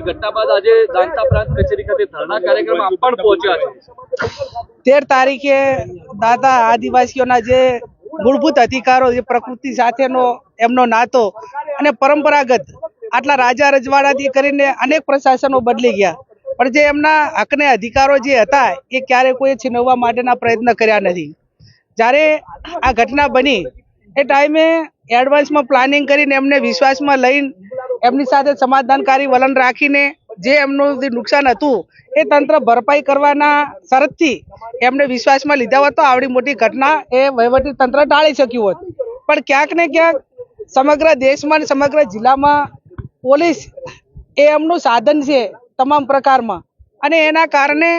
ઘટના બાદ આજે જાણતા પ્રાંત કચેરી ખાતે ધરણા કાર્યક્રમમાં પણ પહોંચ્યા છે। 13 તારીખે દાદા આદિવાસીઓના જે મૂળભૂત અધિકારો, જે પ્રકૃતિ સાથેનો એમનો નાતો અને પરંપરાગત આટલા રાજા રજવાડાથી કરીને અનેક પ્રશાસનો બદલી ગયા, પણ જે એમના હકને અધિકારો જે હતા એ ક્યારે કોઈ છીનવવા માટેના પ્રયત્ન કર્યા નથી। જ્યારે આ ઘટના બની એ ટાઈમે એડવાન્સમાં પ્લાનિંગ કરીને એમને વિશ્વાસમાં લઈને એમની સાથે સમાધાનકારી વલણ રાખીને જે એમનું જે નુકસાન હતું એ તંત્ર ભરપાઈ કરવાના શરતથી એમને વિશ્વાસમાં લીધા હોત તો આવડી મોટી ઘટના એ વહીવટી તંત્ર ટાળી શક્યું હોત। પણ ક્યાંક ને ક્યાંક સમગ્ર દેશમાં અને સમગ્ર જિલ્લામાં પોલીસ એ એમનું સાધન છે તમામ પ્રકારમાં, અને એના કારણે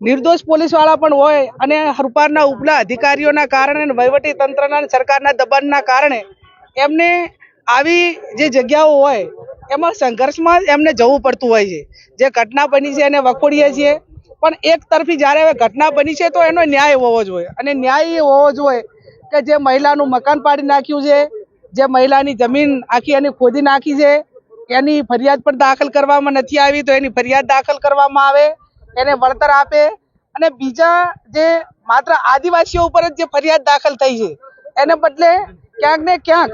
નિર્દોષ પોલીસવાળા પણ હોય અને સરકારના ઉપલા અધિકારીઓના કારણે, વહીવટી તંત્રના અને સરકારના દબાણના કારણે એમને આવી જે જગ્યાઓ હોય એમાં સંઘર્ષમાં એમને જવું પડતું હોય છે। જે ઘટના બની છે એને વખોડીએ છીએ, પણ એક તરફી જ્યારે ઘટના બની છે તો એનો ન્યાય હોવો જોઈએ, અને ન્યાય એ હોવો જોઈએ કે જે મહિલાનું મકાન પાડી નાખ્યું છે, જે મહિલાની જમીન આખી એની ખોદી નાખી છે, એની ફરિયાદ પણ દાખલ કરવામાં નથી આવી તો એની ફરિયાદ દાખલ કરવામાં આવે, એને વળતર આપે। અને બીજા જે માત્ર આદિવાસીઓ ઉપર જ જે ફરિયાદ દાખલ થઈ છે એને બદલે ક્યાંક ને ક્યાંક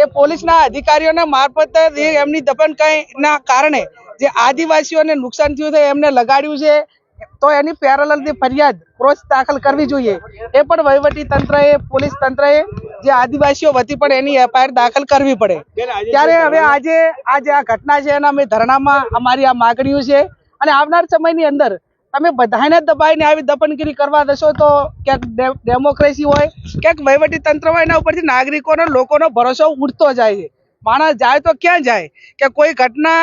એ પોલીસના અધિકારીઓના મારફતે એમની દબણકાઈના કારણે જે આદિવાસીઓને નુકસાન થયું છે એમને લગાડ્યું છે તો એની પેરેલલની ફરિયાદ ક્રોસ દાખલ કરવી જોઈએ। એ પણ વહીવટી તંત્રએ, પોલીસ તંત્રએ જે આદિવાસીઓ વતી પણ એની એફઆઈઆર દાખલ કરવી પડે। ત્યારે હવે આજે આ ઘટના છે એના અમે ધરણામાં અમારી આ માગણીઓ છે, અને આવનાર સમયની અંદર તમે બધાને દબાઈને આવી દબનગીરી કરવા દેશો તો ક્યાંક ડેમોક્રેસી હોય, ક્યાંક વહીવટી તંત્ર હોય, એના ઉપરથી નાગરિકોનો, લોકોનો ભરોસો ઉઠતો જાય છે। માણસ જાય તો ક્યાં જાય કે કોઈ ઘટના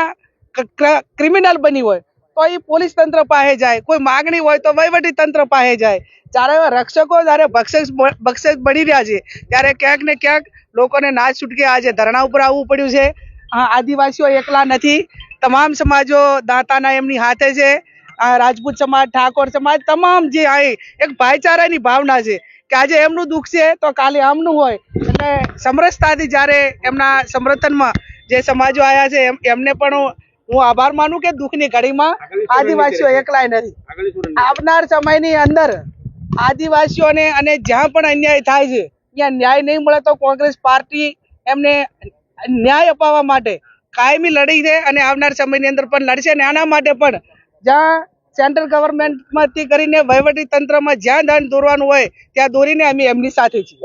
ક્રિમિનલ બની હોય તો એ પોલીસ તંત્ર પાસે જાય, કોઈ માગણી હોય તો વહીવટી તંત્ર પાસે જાય। જ્યારે રક્ષકો જ્યારે બક્ષક બની રહ્યા છે ત્યારે ક્યાંક ને ક્યાંક લોકોને ના છૂટકે આજે ધરણા ઉપર આવવું પડ્યું છે। આદિવાસીઓ એકલા નથી, તમામ સમાજો દાંતાના એમની હાથે છે। રાજપૂત સમાજ, ઠાકોર સમાજ, તમામ જે આ એક ભાઈચારાની ભાવના છે કે આજે એમનું દુઃખ છે તો કાલે આમનું હોય, એટલે સમરસતાથી જ્યારે એમના સમર્થનમાં જે સમાજો આવ્યા છે એમને પણ હું આભાર માનું કે દુઃખની ઘડીમાં આદિવાસીઓ એકલાય નથી। આવનાર સમયની અંદર આદિવાસીઓને અને જ્યાં પણ અન્યાય થાય છે ત્યાં ન્યાય નહીં મળે તો કોંગ્રેસ પાર્ટી એમને ન્યાય અપાવવા માટે કાયમી લડી છે અને આવનાર સમયની અંદર પણ લડશે। અને આના માટે પણ જ્યાં સેન્ટ્રલ ગવર્મેન્ટમાંથી કરીને વહીવટી તંત્રમાં જ્યાં દાન દોરવાનું હોય ત્યાં દોરીને અમે એમની સાથે છીએ।